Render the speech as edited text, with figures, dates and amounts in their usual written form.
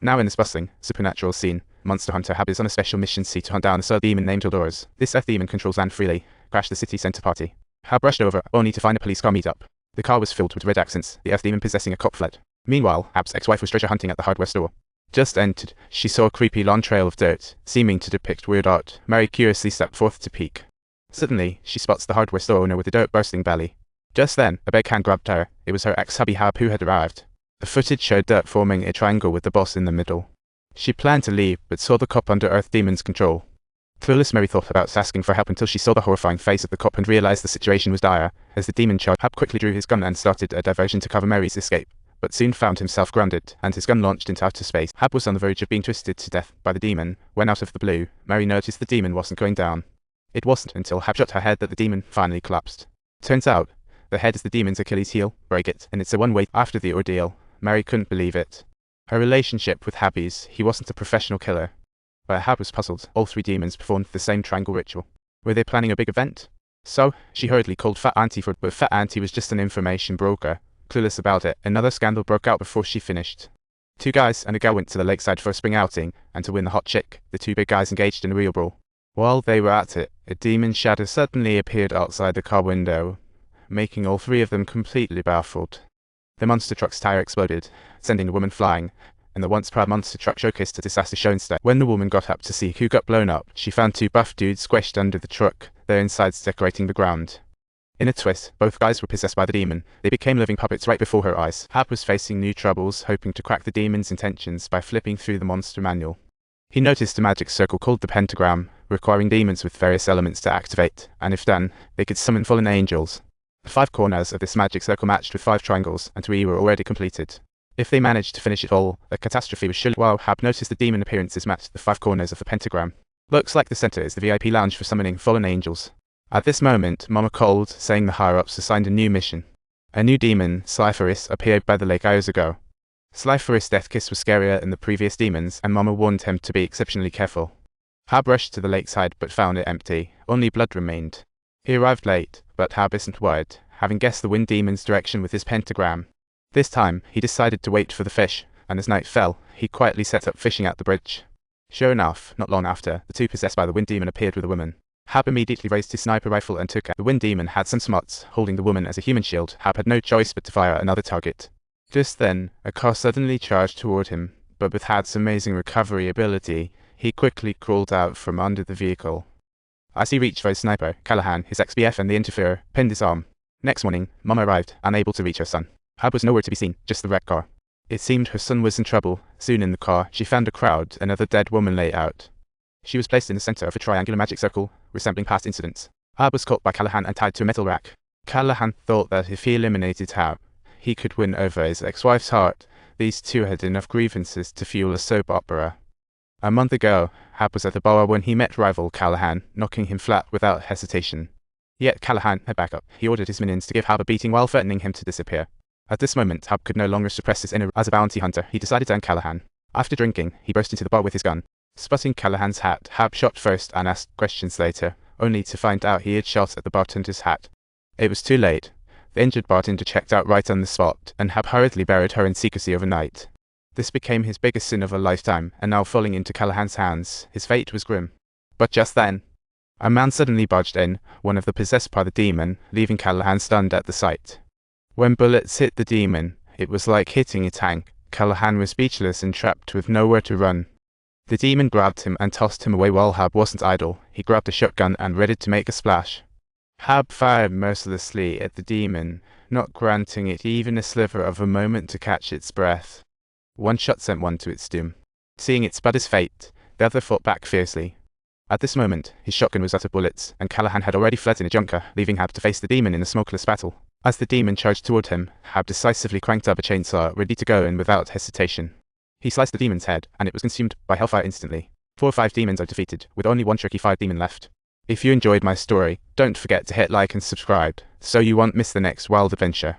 Now in this bustling, supernatural scene, Monster Hunter Hab is on a special mission to hunt down a Earth demon named Eldorus. This Earth demon controls land freely, crashed the city center party. Hab rushed over, only to find a police car meet up. The car was filled with red accents, the Earth demon possessing a cop fled. Meanwhile, Hab's ex-wife was treasure hunting at the hardware store. Just entered, she saw a creepy long trail of dirt, seeming to depict weird art. Mary curiously stepped forth to peek. Suddenly, she spots the hardware store owner with a dirt-bursting belly. Just then, a big hand grabbed her. It was her ex-hubby Hab who had arrived. The footage showed dirt forming a triangle with the boss in the middle. She planned to leave, but saw the cop under Earth Demon's control. Clueless Mary thought about asking for help until she saw the horrifying face of the cop and realized the situation was dire. As the demon charged, Hab quickly drew his gun and started a diversion to cover Mary's escape, but soon found himself grounded, and his gun launched into outer space. Hab was on the verge of being twisted to death by the demon, when out of the blue, Mary noticed the demon wasn't going down. It wasn't until Hab shot her head that the demon finally collapsed. Turns out, the head is the demon's Achilles heel, break it, and it's a one-way. After the ordeal, Mary couldn't believe it. Her relationship with Habby's, he wasn't a professional killer. But Hab was puzzled. All three demons performed the same triangle ritual. Were they planning a big event? So, she hurriedly called Fat Auntie for it, but Fat Auntie was just an information broker. Clueless about it, another scandal broke out before she finished. Two guys and a girl went to the lakeside for a spring outing, and to win the hot chick, the two big guys engaged in a real brawl. While they were at it, a demon shadow suddenly appeared outside the car window, making all three of them completely baffled. The monster truck's tire exploded, sending the woman flying, and the once proud monster truck showcased a disaster show instead. When the woman got up to see who got blown up, she found two buff dudes squished under the truck, their insides decorating the ground. In a twist, both guys were possessed by the demon. They became living puppets right before her eyes. Hab was facing new troubles, hoping to crack the demon's intentions by flipping through the monster manual. He noticed a magic circle called the Pentagram, requiring demons with various elements to activate, and if done, they could summon fallen angels. The 5 corners of this magic circle matched with 5 triangles, and 3 were already completed. If they managed to finish it all, a catastrophe was surely. While Hab noticed the demon appearances matched the 5 corners of the pentagram. Looks like the center is the VIP lounge for summoning fallen angels. At this moment, Mama called, saying the higher-ups assigned a new mission. A new demon, Sliferis, appeared by the lake hours ago. Sliferis' death kiss was scarier than the previous demons, and Mama warned him to be exceptionally careful. Hab rushed to the lakeside but found it empty. Only blood remained. He arrived late, but Hab isn't worried, having guessed the wind demon's direction with his pentagram. This time, he decided to wait for the fish, and as night fell, he quietly set up fishing at the bridge. Sure enough, not long after, the two possessed by the wind demon appeared with a woman. Hab immediately raised his sniper rifle and took it. The wind demon had some smarts, holding the woman as a human shield. Hab had no choice but to fire another target. Just then, a car suddenly charged toward him, but with Hab's amazing recovery ability, he quickly crawled out from under the vehicle. As he reached for his sniper, Callahan, his ex-BF and the interferer, pinned his arm. Next morning, Mama arrived, unable to reach her son. Hab was nowhere to be seen, just the wrecked car. It seemed her son was in trouble. Soon in the car, she found a crowd, another dead woman lay out. She was placed in the center of a triangular magic circle, resembling past incidents. Hab was caught by Callahan and tied to a metal rack. Callahan thought that if he eliminated Hab, he could win over his ex-wife's heart. These two had enough grievances to fuel a soap opera. A month ago, Hab was at the bar when he met rival Callahan, knocking him flat without hesitation. Yet Callahan had backup. He ordered his minions to give Hab a beating while threatening him to disappear. At this moment, Hab could no longer suppress his inner. As a bounty hunter, he decided to end Callahan. After drinking, he burst into the bar with his gun. Spotting Callahan's hat, Hab shot first and asked questions later, only to find out he had shot at the bartender's hat. It was too late. The injured bartender checked out right on the spot, and Hab hurriedly buried her in secrecy overnight. This became his biggest sin of a lifetime, and now falling into Callahan's hands, his fate was grim. But just then, a man suddenly barged in, one of the possessed by the demon, leaving Callahan stunned at the sight. When bullets hit the demon, it was like hitting a tank. Callahan was speechless and trapped with nowhere to run. The demon grabbed him and tossed him away while Hab wasn't idle. He grabbed a shotgun and ready to make a splash. Hab fired mercilessly at the demon, not granting it even a sliver of a moment to catch its breath. One shot sent one to its doom. Seeing it spud his fate, the other fought back fiercely. At this moment, his shotgun was out of bullets, and Callahan had already fled in a junker, leaving Hab to face the demon in a smokeless battle. As the demon charged toward him, Hab decisively cranked up a chainsaw, ready to go and without hesitation. He sliced the demon's head, and it was consumed by hellfire instantly. 4 or 5 demons are defeated, with only one tricky 5 demon left. If you enjoyed my story, don't forget to hit like and subscribe, so you won't miss the next wild adventure.